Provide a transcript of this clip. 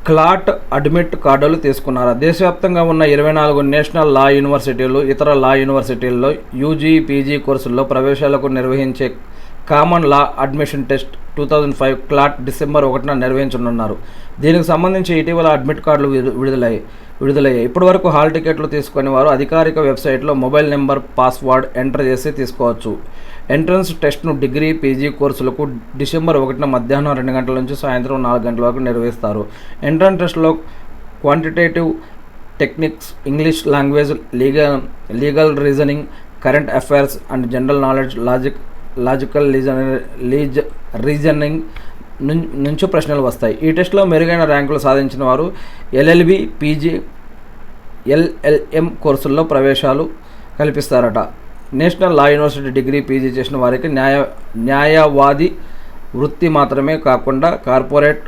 Clot admit కార్డులు తీసుకున్నారా? దేశవ్యాప్తంగా ఉన్న 24 నేషనల్ లా యూనివర్సిటీలు, ఇతర లా యూనివర్సిటీల్లో యూజీ, పీజీ కోర్సుల్లో ప్రవేశాలకు నిర్వహించే common law admission test 2005 CLAT December 1న నిర్వహించనున్నారు. దీనికి సంబంధించి ఇటీవల అడ్మిట్ కార్డులు విడుదలయ్యాయి. ఇప్పటివరకు హాల్ టికెట్లు తీసుకునే వారు అధికారిక వెబ్సైట్లో మొబైల్ నెంబర్, పాస్వర్డ్ ఎంటర్ చేసి తీసుకోవచ్చు. ఎంట్రన్స్ టెస్ట్ను డిగ్రీ, పీజీ కోర్సులకు డిసెంబర్ 1న మధ్యాహ్నం 2 గంటల నుంచి సాయంత్రం 4 గంటల వరకు నిర్వహిస్తారు. ఎంట్రన్స్ టెస్ట్లో quantitative techniques, English language, legal reasoning, current affairs and general knowledge, logical reasoning నుంచి ప్రశ్నలు వస్తాయి. ఈ టెస్ట్లో మెరుగైన ర్యాంకులు సాధించిన వారు ఎల్ఎల్బి, పీజీ, ఎల్ఎల్ఎం కోర్సుల్లో ప్రవేశాలు కల్పిస్తారట. National law university degree, PG చేసిన వారికి న్యాయవాది వృత్తి మాత్రమే కాకుండా కార్పొరేట్